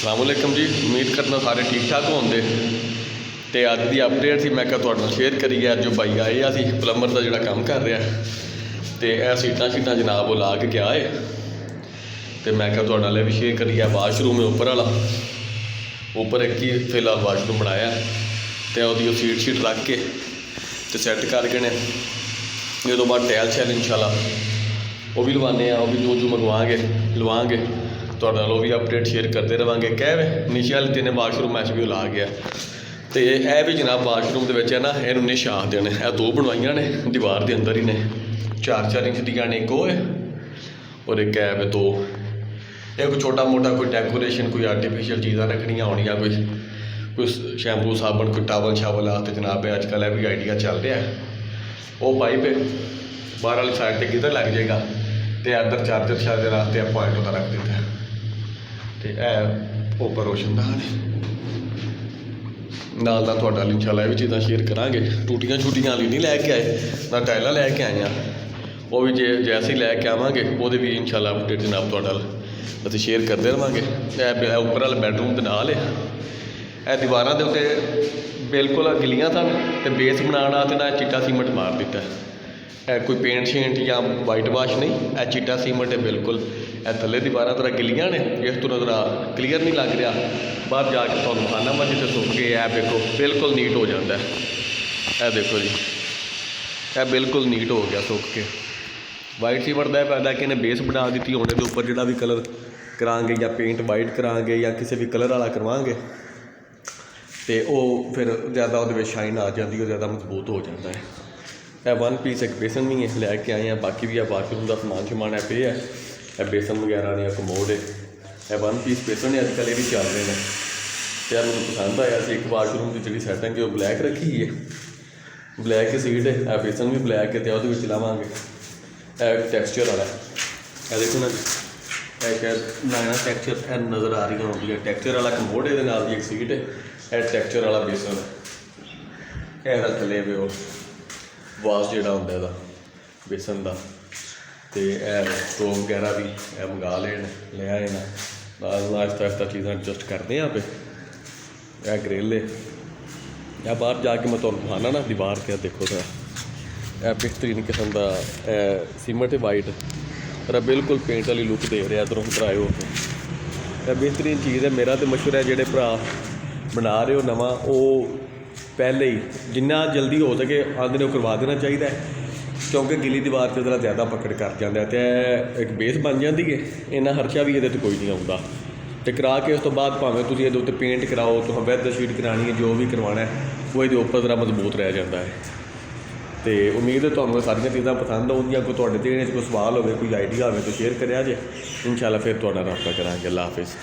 अस्सलामुअलैकुम जी। उम्मीद करना सारे ठीक ठाक होंगे। तो अज की अपडेट थी मैं तुहाडे नाल शेयर करिए। अज जो भाई आए असी प्लंबर का जिहड़ा काम कर रहा तो यह सीटां शीटां जनाब वो ला के गया है। तो मैं तुहाडे नाल भी शेयर करिए। वाशरूम है उपर वाला, उपर एक ही फिलहाल वाशरूम बनाया तो वो सीट शीट रख के तो सैट करके ने ये तो बाद टैल शैल इंशाल्लाह वो भी लवाने वो भी जो मंगवाएंगे लवाएंगे तुहाडे नाल भी अपडेट शेयर करते रहेंगे। कह नीचे वाले दिन वाशरूम ऐस भी ला गया तो यह भी जनाब वाशरूम के ना इनू निश आखते हैं। यह दो बनवाइया ने दीवार के अंदर ही ने 4-4 इंच दियाँ ने, एक वो है और एक है दो। ये कोई छोटा मोटा कोई डेकोरेशन कोई आर्टिफिशियल चीज़ा रखनिया होनिया, कोई शैम्पू साबन कोई टावल शावल आ तो जनाब अजकल भी आइडिया चल रहा है। वो पाइप बाहर वाली साइड पर किधर लग जाएगा तो इधर चार्जर शार्जर वास्ते पॉइंट होता रख दिता है। तो यह उपर रोशन दा नाल तुहाडे इंशाल्लाह भी चीज़ां शेयर करांगे। टूटियां छूटियां वाली नहीं लैके आए ना टाइलां लैके आए हैं, वो भी जैसे ही लैके आवांगे वो भी इंशाल्लाह अपडेट जनाब तुहाडे असीं शेयर करते रहेंगे। यह उपर वाले बैडरूम के नाल है। यह दीवारां दे उत्ते बिल्कुल गिलियां सन तो बेस बनाना तो ना चिट्टा सीमेंट मार दिता है। कोई पेंट शेंट या वाइट वाश नहीं, यह चिट्टा सीमेंट है बिल्कुल। यह थले दीवारां तरह गिलियां ने, इस तो जरा क्लीयर नहीं लग रहा। बाहर जाके तो खाना मैं जिसे सुख के यह देखो बिल्कुल नीट हो जाता है। यह देखो जी यह बिल्कुल नीट हो गया सुख के। वाइट सीमेंट का फायदा कि इन्हें बेस बना दी होने के उपर जो भी कलर करांगे या पेंट वाइट करांगे या किसी भी कलर वाला करवाएंगे तो वह फिर ज़्यादा वो शाइन आ जाती है, ज़्यादा मजबूत हो जाता है। यह 1 पीस एक बेसन भी है लैके आए हैं। बाकी भी वाशरूम का समान शमान है पे है। यह बेसन वगैरह ने कमोड है। यह 1 पीस बेसन है अजकल ये भी चल रहे हैं। तो यह मैं पसंद आया। एक वाशरूम की जी सैटिंग है वो ब्लैक रखी है, ब्लैक सीट है। यह बेसन भी ब्लैक है तो वो लावे। यह टैक्सचर वाला है, देखो ना जी शायद लाइना टैक्सचर नज़र आ रही होंगी। टैक्सचर वाला कमोड है, एक सीट है। यह टैक्सचर वाला बेसन है। यह थले पे वो वाश जोड़ा होंगे बेसन का। तो यह स्टोव वगैरह भी यह मंगा ले आए ना। आहिस्ता आहिस्ता चीज़ा एडजस्ट करते हैं। पे यह ग्रिल है। यह बाहर जाके मैं तुहानू दिखाना ना दीवार के देखो तो यह बेहतरीन किस्म का सीमेंट वाइट पर बिल्कुल पेंट वाली लुक दे रहा। इधरों उधर आए हो यह बेहतरीन चीज़ है। मेरा तो मशवरा है जोड़े भरा बना रहे हो नवा वो पहले ही जिन्ना जल्दी हो सके आंदे करवा देना चाहिए, क्योंकि गिली दीवार से जरा ज़्यादा पकड़ कर जाता है। तो एक बेस बन जाती है, इन्ना खर्चा भी ये कोई नहीं आता। तो करा के उस तो बाद भावें तुम ये पेंट कराओ तो वैद शीट करानी है जो भी करवाना है वो ये उपर जरा मजबूत रह जाता है। तो उम्मीद है तुम्हें सारिया चीज़ां पसंद आउंदियां। कोई तुहाडे ते कोई सवाल हो कोई आइडिया हो तो शेयर करिया जे। इंशाल्लाह फिर तुहाडे नाल रब्ता करांगे। अल्लाह हाफिज़।